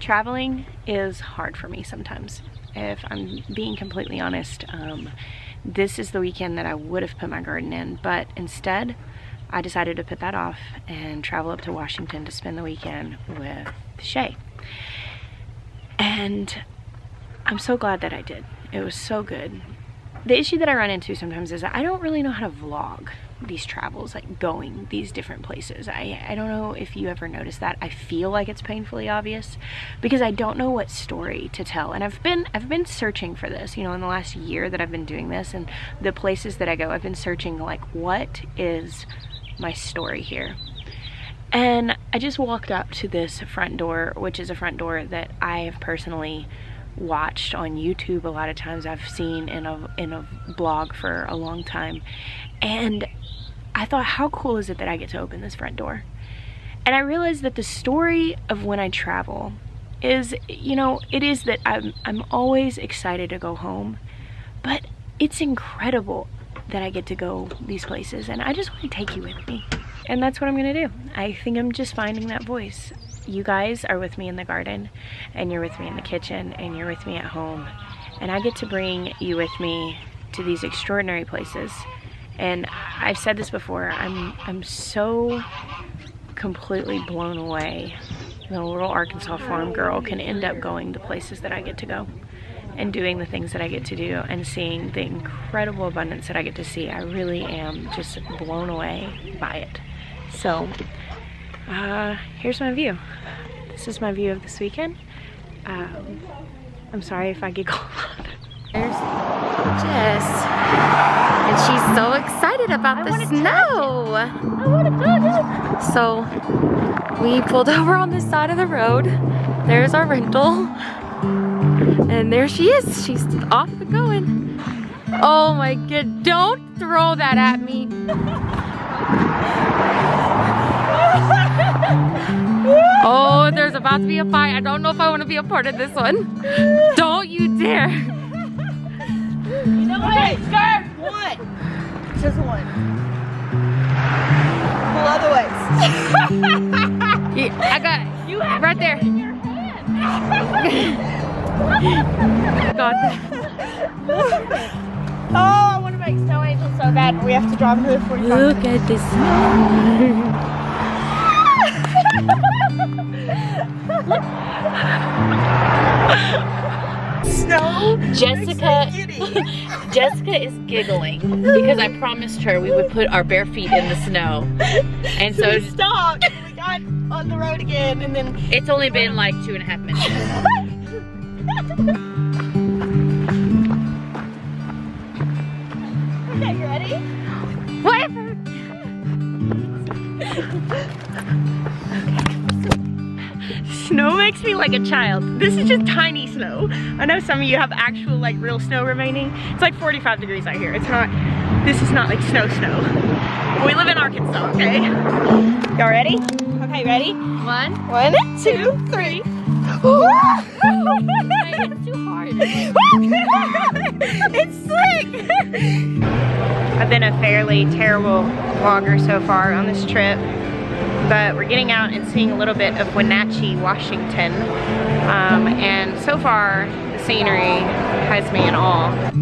Traveling is hard for me sometimes, if I'm being completely honest. This is the weekend that I would have put my garden in, but instead I decided to put that off and travel up to Washington to spend the weekend with Shay. And I'm so glad that I did. It was so good. The issue that I run into sometimes is I don't really know how to vlog these travels, like going these different places. I don't know if you ever noticed that. I feel like it's painfully obvious because I don't know what story to tell. And I've been searching for this, you know, in the last year that I've been doing this, and the places that I go, I've been searching like, what is my story here? And I just walked up to this front door, which is a front door that I have personally watched on YouTube a lot of times. I've seen in a blog for a long time, and I thought, how cool is it that I get to open this front door? And I realized that the story of when I travel is, you know, it is that I'm always excited to go home, but it's incredible that I get to go these places, and I just want to take you with me. And that's what I'm gonna do. I think I'm just finding that voice. You guys are with me in the garden, and you're with me in the kitchen, and you're with me at home, and I get to bring you with me to these extraordinary places. And I've said this before, I'm so completely blown away. The little Arkansas farm girl can end up going to places that I get to go and doing the things that I get to do and seeing the incredible abundance that I get to see. I really am just blown away by it. So here's my view. This is my view of this weekend. I'm sorry if I giggle a lot. There's Jess, and she's so excited about the snow. I want to touch it. So we pulled over on this side of the road. There's our rental, and there she is. She's off and going. Oh my god! Don't throw that at me. Oh, there's about to be a fight. I don't know if I want to be a part of this one. Don't you dare. You know what? Okay, sir! One. Just one. Pull other ways. Yeah, I got it. You have right there. In your hand. I got that. Oh, I want to make snow angels so bad, but we have to drive another 45 Look minutes. at this. Snow? Jessica is giggling because I promised her we would put our bare feet in the snow, and so we stopped. We got on the road again, and then it's only been like 2.5 minutes. Okay, you ready? Whatever. Snow makes me like a child. This is just tiny snow. I know some of you have actual like real snow remaining. It's like 45 degrees out here. It's not, this is not like snow. We live in Arkansas, okay? Y'all ready? Okay, ready? One. 1, 2, 3. It's too hard. It's slick! I've been a fairly terrible vlogger so far on this trip, but we're getting out and seeing a little bit of Wenatchee, Washington, and so far the scenery has me in awe.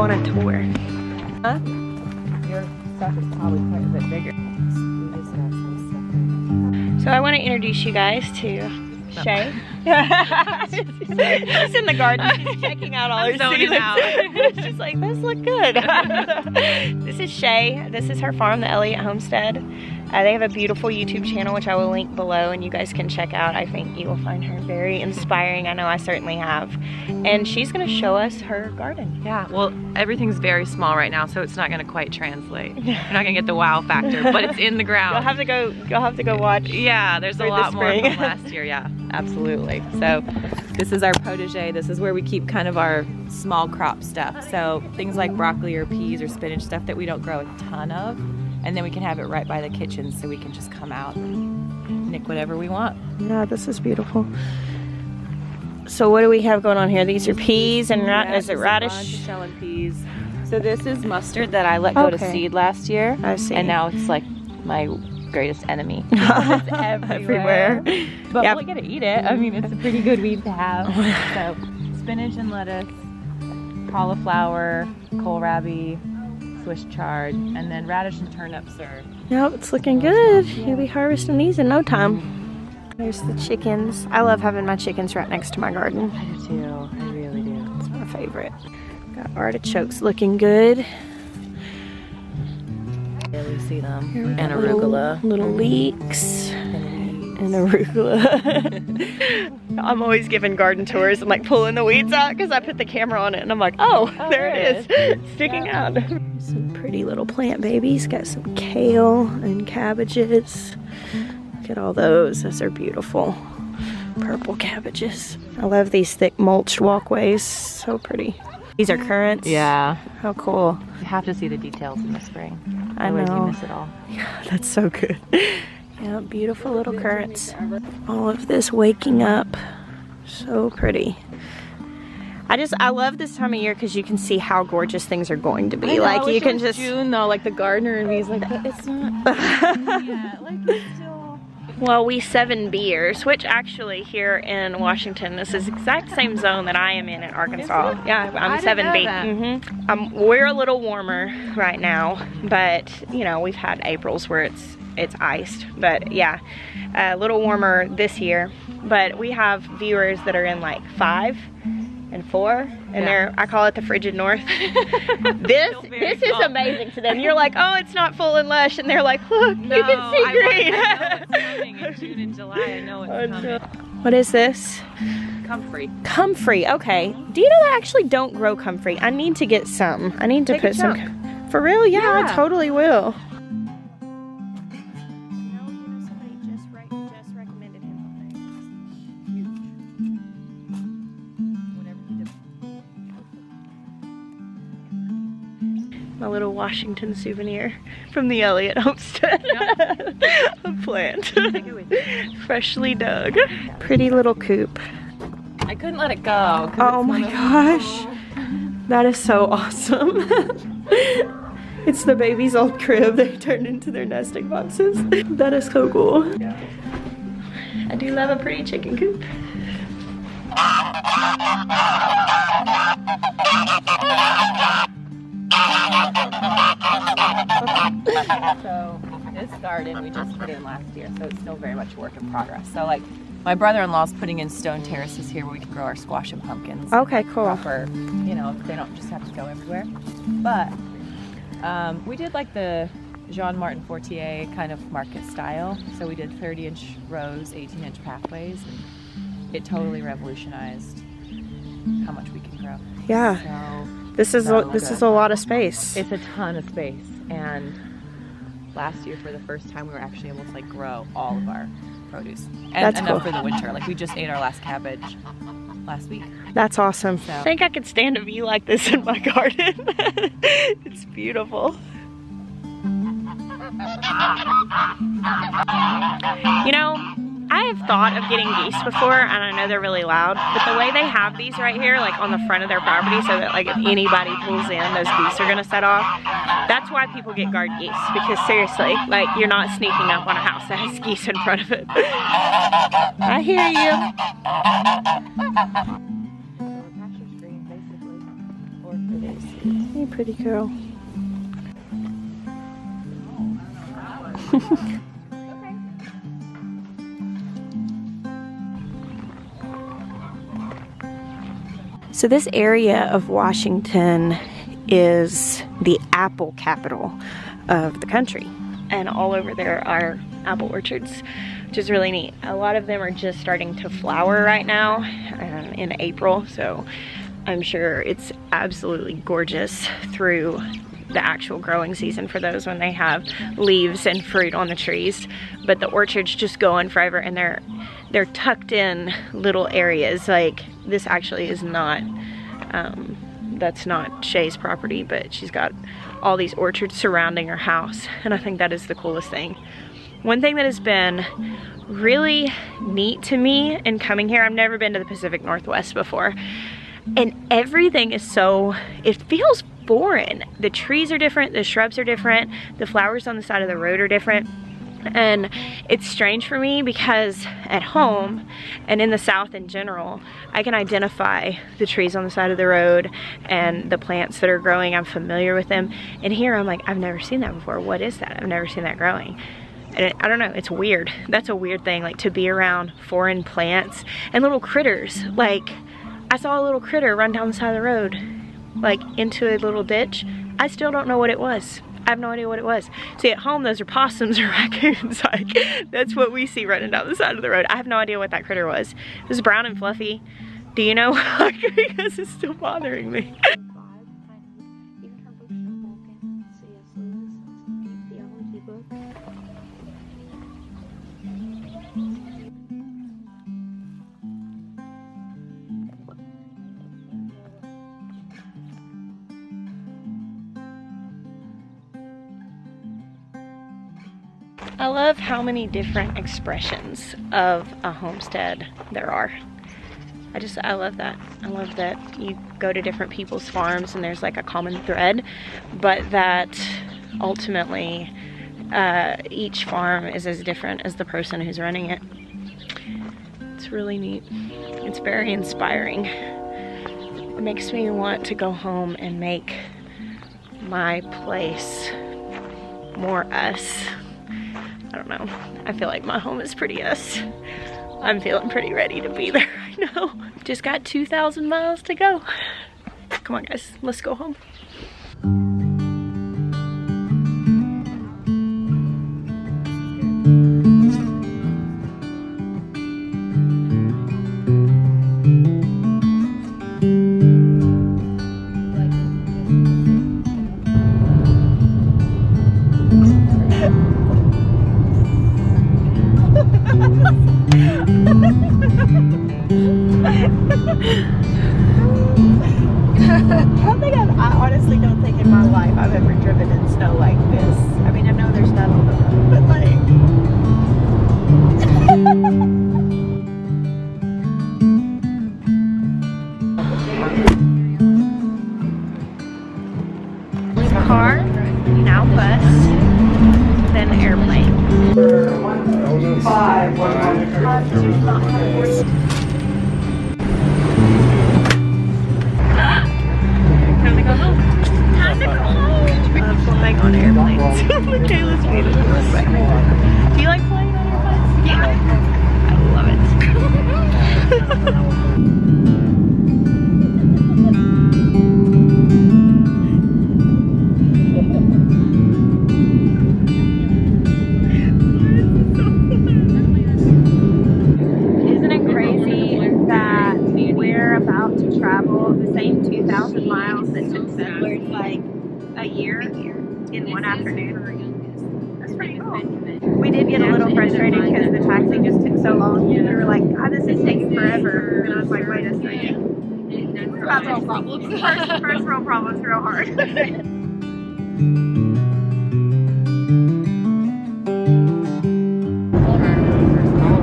on a tour. Huh? Your stuff is probably quite a bit bigger. So I want to introduce you guys to Shay. She's in the garden. She's checking out all her seedlings. She's like, "Those look good." This is Shay. This is her farm, the Elliot Homestead. They have a beautiful YouTube channel, which I will link below, and you guys can check out. I think you will find her very inspiring. I know I certainly have. And she's going to show us her garden. Yeah, well, everything's very small right now, so it's not going to quite translate. You're not going to get the wow factor, but it's in the ground. You'll have to go watch. Yeah, there's a lot more from last year. Yeah, absolutely. So this is our potager. This is where we keep kind of our small crop stuff. So things like broccoli or peas or spinach, stuff that we don't grow a ton of. And then we can have it right by the kitchen, so we can just come out and nick whatever we want. Yeah, this is beautiful. So what do we have going on here? These are peas and is it radish? Shell and peas. So this is mustard that I let go to seed last year. I see. And now it's like my greatest enemy. It's everywhere. But we're gonna eat it. I mean, it's a pretty good weed to have. So spinach and lettuce, cauliflower, kohlrabi, Swiss chard, and then radish and turnips are... Yep, it's looking good. You'll be harvesting these in no time. There's the chickens. I love having my chickens right next to my garden. I do too. I really do. It's my favorite. Got artichokes looking good. Barely see them. And arugula. Little leeks. And arugula. I'm always giving garden tours and like pulling the weeds out because I put the camera on it and I'm like, oh there it is. Sticking out. Some pretty little plant babies. Got some kale and cabbages. Look at all those. Those are beautiful. Purple cabbages. I love these thick mulched walkways. So pretty. These are currants. Yeah. How cool. You have to see the details in the spring. I know. Otherwise you miss it all. Yeah, that's so good. Yeah, beautiful little currants. All of this waking up. So pretty. I love this time of year because you can see how gorgeous things are going to be. Like you can just June though, like the gardener and me's like, it's not yeah, like it's still. Well, we 7Bers, which actually here in Washington, this is exact same zone that I am in Arkansas. Yeah, I'm 7B. We're a little warmer right now, but you know, we've had Aprils where it's iced, but yeah, a little warmer this year. But we have viewers that are in like 5 and 4, and they're, I call it the frigid north. This is amazing to them. You're like, oh, it's not full and lush, and they're like, look, you can see green. I know it's coming in June and July. I know it's coming. What is this? Comfrey. Comfrey, okay. Do you know I actually don't grow comfrey? I need to get some. I need to put some. For real? Yeah, I totally will. My little Washington souvenir from the Elliot Homestead. A plant. Freshly dug. Pretty little coop. I couldn't let it go. Oh my gosh. That is so awesome. It's the baby's old crib. They turned into their nesting boxes. That is so cool. I do love a pretty chicken coop. So this garden we just put in last year, so it's still very much a work in progress. So like my brother-in-law's putting in stone terraces here where we can grow our squash and pumpkins. Okay, cool. Proper, you know, they don't just have to go everywhere. But we did like the Jean Martin Fortier kind of market style. So we did 30-inch rows, 18-inch pathways, and it totally revolutionized how much we can grow. Yeah. So this is a lot of space. It's a ton of space, and last year for the first time we were actually able to like grow all of our produce and That's enough cool. for the winter. Like we just ate our last cabbage last week. That's awesome. So. I think I could stand a view like this in my garden. It's beautiful. You know, I have thought of getting geese before, and I know they're really loud, but the way they have these right here, like on the front of their property, so that like if anybody pulls in, those geese are gonna set off. That's why people get guard geese, because seriously, like you're not sneaking up on a house that has geese in front of it. I hear you. Hey, pretty girl. So this area of Washington is the apple capital of the country. And all over there are apple orchards, which is really neat. A lot of them are just starting to flower right now in April, so I'm sure it's absolutely gorgeous through the actual growing season for those when they have leaves and fruit on the trees. But the orchards just go on forever, and they're tucked in little areas. Like this actually is not, that's not Shay's property, but she's got all these orchards surrounding her house, and I think that is the coolest thing. One thing that has been really neat to me in coming here, I've never been to the Pacific Northwest before, and everything is so, it feels foreign. The trees are different, the shrubs are different, the flowers on the side of the road are different. And it's strange for me because at home and in the South in general, I can identify the trees on the side of the road and the plants that are growing. I'm familiar with them. And here I'm like, I've never seen that before. What is that? I've never seen that growing. And I don't know, it's weird. That's a weird thing, like to be around foreign plants and little critters. Like I saw a little critter run down the side of the road, like into a little ditch. I still don't know what it was. I have no idea what it was. See, at home, those are possums or raccoons. Like, that's what we see running down the side of the road. I have no idea what that critter was. It was brown and fluffy. Do you know? Because it's still bothering me. I love how many different expressions of a homestead there are. I love that. I love that you go to different people's farms and there's like a common thread, but that ultimately each farm is as different as the person who's running it. It's really neat. It's very inspiring. It makes me want to go home and make my place more us. I don't know. I feel like my home is pretty us. I'm feeling pretty ready to be there right now. Just got 2,000 miles to go. Come on guys, let's go home. I honestly don't think in my life I've ever driven in snow like this. I mean, I know there's none on the road, but like... Car, now bus, then airplane. 5, 1, flying on airplanes. Kayla's feet. Do you like flying on airplanes? Yeah. I love it. Isn't it crazy that we're about to travel the same 2,000 miles that took settlers like a year in one afternoon? That's pretty cool. We did get a little frustrated because the taxi just took so long. We were like, God, this is taking forever. And I was like, wait a second. First world problems. First world problems real hard.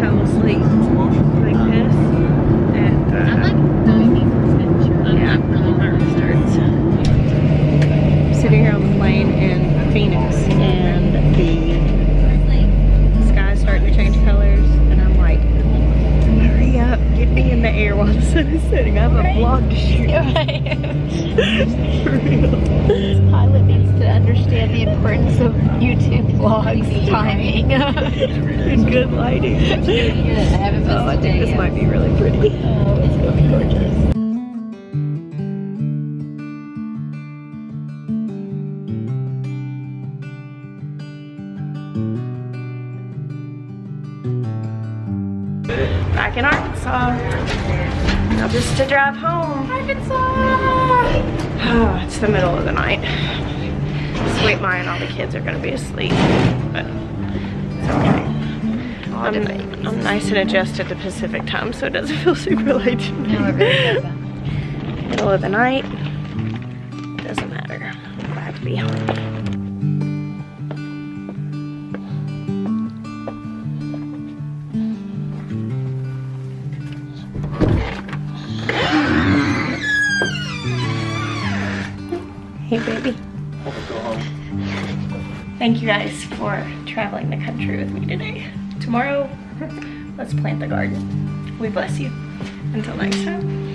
Fell asleep like this. And yeah, my heart starts. Sitting here on the plane in Phoenix and the sky's starting to change colors and I'm like, hurry up, get me in the air while the sun is setting. I have a vlog to Pilot needs to understand the importance of YouTube vlogs, timing, and good lighting. I haven't missed I think this might be really pretty. Oh, it's gonna be gorgeous. Back in Arkansas. Now just to drive home. Arkansas! Oh, it's the middle of the night. Sweet Maya and all the kids are gonna be asleep, but it's okay. I'm nice and adjusted to Pacific time, so it doesn't feel super late to me. No, it really doesn't. Middle of the night, doesn't matter. I'm glad to be home. Hey, baby. Thank you guys for traveling the country with me today. Tomorrow, let's plant the garden. We bless you. Until next time.